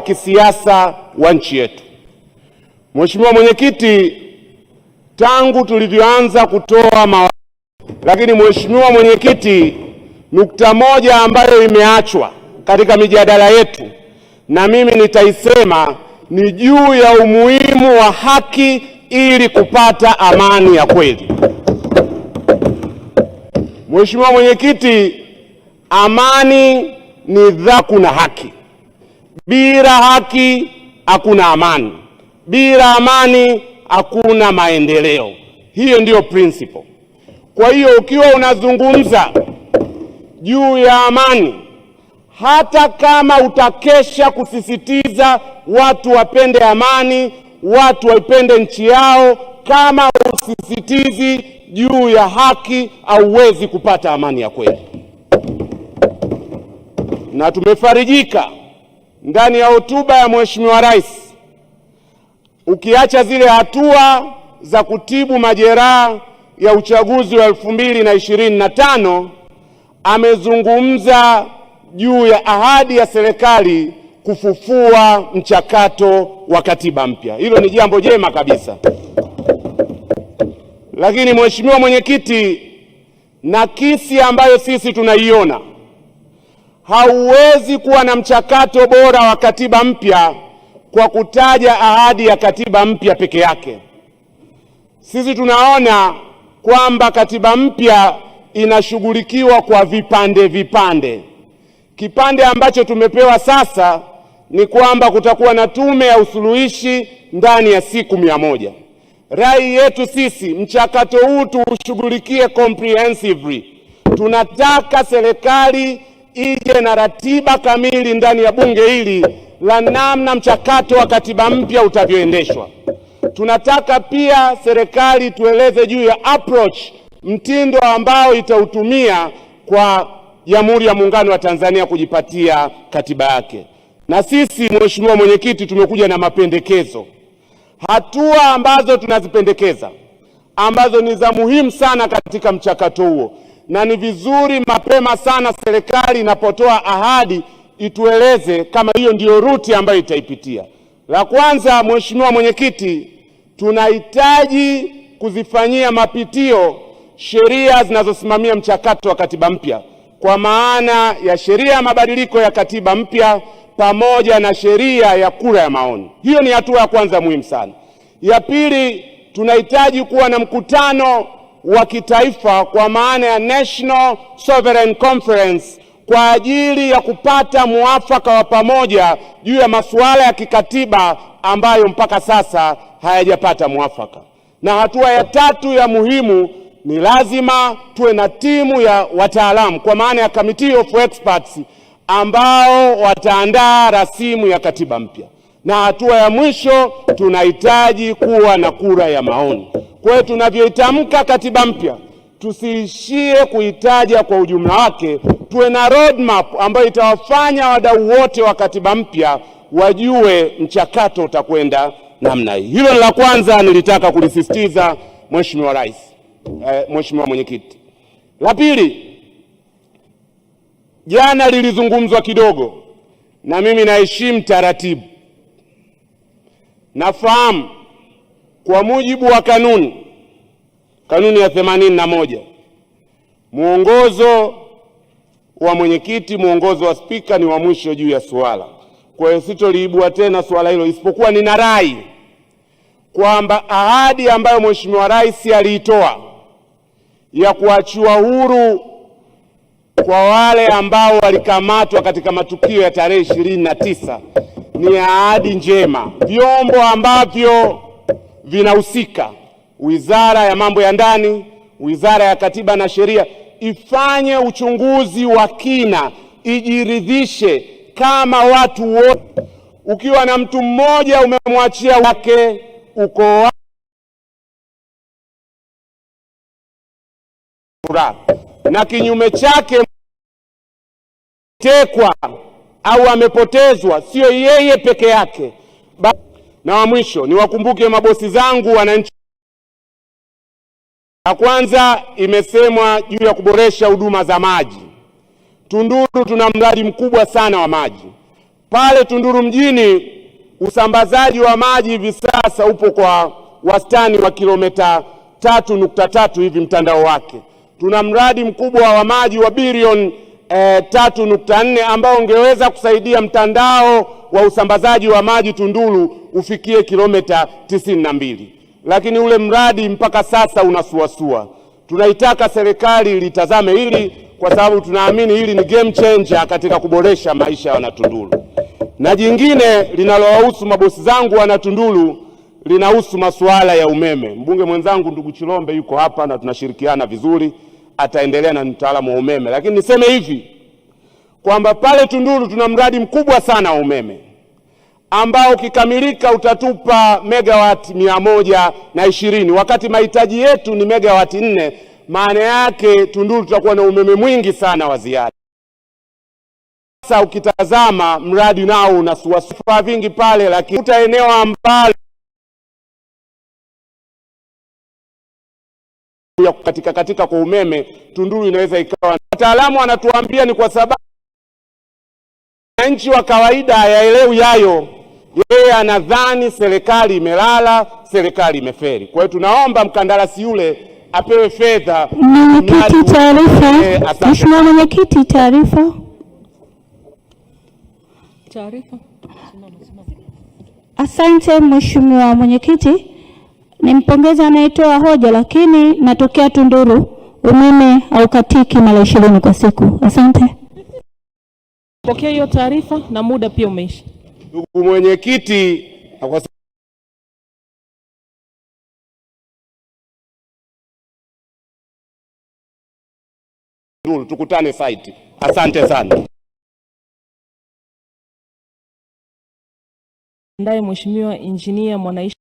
kisiasa wa nchi yetu. Mheshimiwa Mwenyekiti, tangu tulivyoanza kutoa mawazo, lakini Mheshimiwa Mwenyekiti, nukta moja ambayo imeachwa katika mijadala yetu na mimi nitaisema ni juu ya umuhimu wa haki ili kupata amani ya kweli. Mheshimiwa Mwenyekiti, amani ni dhaku na haki. Bila haki hakuna amani. Bila amani hakuna maendeleo. Hiyo ndiyo principle. Kwa hiyo ukiwa unazungumza juu ya amani, hata kama utakesha kusisitiza watu wapende amani, watu waipende nchi yao, kama usisitizi juu ya haki, hauwezi kupata amani ya kweli. Na tumefarijika ndani ya hotuba ya Mheshimiwa Rais, ukiacha zile hatua za kutibu majeraha ya uchaguzi wa 2025, amezungumza juu ya ahadi ya serikali kufufua mchakato wa katiba mpya. Hilo ni jambo jema kabisa. Lakini Mheshimiwa Mwenyekiti, nakisi ambayo sisi tunaiona, hauwezi kuwa na mchakato bora wa katiba mpya kwa kutaja ahadi ya katiba mpya peke yake. Sisi tunaona kwamba katiba mpya inashughulikiwa kwa vipande vipande. Kipande ambacho tumepewa sasa ni kwamba kutakuwa na tume ya usuluhishi ndani ya siku 100. Rai yetu sisi, mchakato huu tuushughulikie comprehensively. Tunataka serikali ije na ratiba kamili ndani ya bunge hili la namna mchakato wa katiba mpya utavyoendeshwa. Tunataka pia serikali tueleze juu ya approach, mtindo ambao itautumia kwa Jamhuri ya Muungano wa Tanzania kujipatia katiba yake. Na sisi Mheshimiwa Mwenyekiti, tumekuja na mapendekezo. Hatua ambazo tunazipendekeza ambazo ni za muhimu sana katika mchakato huo, na ni vizuri mapema sana serikali inapotoa ahadi itueleze kama hiyo ndiyo ruti ambayo itaipitia. La kwanza, Mheshimiwa Mwenyekiti, tunahitaji kuzifanyia mapitio sheria zinazosimamia mchakato wa katiba mpya, kwa maana ya sheria ya mabadiliko ya katiba mpya pamoja na sheria ya kura ya maoni. Hiyo ni hatua ya kwanza muhimu sana. Ya pili, tunahitaji kuwa na mkutano wa kitaifa kwa maana ya National Sovereign Conference kwa ajili ya kupata muafaka wa pamoja juu ya masuala ya kikatiba ambayo mpaka sasa hayajapata muafaka. Na hatua ya tatu ya muhimu ni lazima tuwe na timu ya wataalamu kwa maana ya Committee of Experts ambao wataandaa rasimu ya katiba mpya. Na hatua ya mwisho, tunahitaji kuwa na kura ya maoni. Kwa hiyo tunavyoitamka katiba mpya, tusiishie kuitaja kwa ujumla wake, tuwe na roadmap ambayo itawafanya wadau wote wa katiba mpya wajue mchakato utakwenda namna hii. Hilo la kwanza nilitaka kulisisitiza Mheshimiwa Rais, Mheshimiwa Mwenyekiti. La pili, jana lilizungumzwa kidogo, na mimi naheshimu taratibu. Nafahamu kwa mujibu wa kanuni ya 81, muongozo wa mwenyekiti, muongozo wa spika ni wa mwisho juu ya suala. Kwa hiyo sitoliibua tena suala hilo, isipokuwa nina rai kwamba ahadi ambayo Mheshimiwa Rais aliitoa ya kuachiwa huru kwa wale ambao walikamatwa katika matukio ya tarehe 29 ni ahadi njema. Vyombo ambavyo vinahusika, Wizara ya Mambo ya Ndani, Wizara ya Katiba na Sheria, ifanye uchunguzi wa kina, ijiridhishe kama watu wote, ukiwa na mtu mmoja umemwachia wake uko na kinyume chake tekwa au amepotezwa, sio yeye peke yake. Na wa mwisho, niwakumbuke mabosi zangu wananchi. La kwanza, imesemwa juu ya kuboresha huduma za maji. Tunduru tuna mradi mkubwa sana wa maji. Pale Tunduru mjini usambazaji wa maji hivi sasa upo kwa wastani wa kilomita 3.3 hivi mtandao wake. Tuna mradi mkubwa wa maji wa bilioni 3.4 ambao ungeweza kusaidia mtandao wa usambazaji wa maji Tunduru ufikie kilomita 92, lakini ule mradi mpaka sasa unasuasua. Tunaitaka serikali litazame hili kwa sababu tunaamini hili ni game changer katika kuboresha maisha ya Wanatunduru. Na jingine linalowahusu mabosi zangu Wanatunduru linahusu masuala ya umeme. Mbunge mwenzangu ndugu Chilombe yuko hapa na tunashirikiana vizuri, ataendelea na mtaalamu wa umeme. Lakini niseme hivi kwamba pale Tunduru tuna mradi mkubwa sana wa umeme ambao ukikamilika utatupa megawati 120 wakati mahitaji yetu ni megawati 4. Maana yake Tunduru tutakuwa na umeme mwingi sana wa ziada. Sasa ukitazama mradi nao unasuasua vingi pale, lakini uta eneo ambalo katika kwa umeme Tunduru inaweza ikawa. Wataalamu wanatuambia ni kwa sababu wananchi wa kawaida hayaelewi hayo. Yeye anadhani serikali imelala, serikali imeferi. Kwa hiyo tunaomba mkandarasi yule apewe fedha. Mwenyekiti, taarifa. Mheshimiwa Mwenyekiti, taarifa. Asante Mheshimiwa Mwenyekiti. Nimpongeza anayetoa hoja, lakini natokea Tunduru umeme haukatiki mara 20 kwa siku. Asante. Pokea hiyo taarifa na muda pia umeisha. Ndugu mwenyekiti, tukutane site. Asante sana. Ndaye Mheshimiwa Injinia Mwanaisha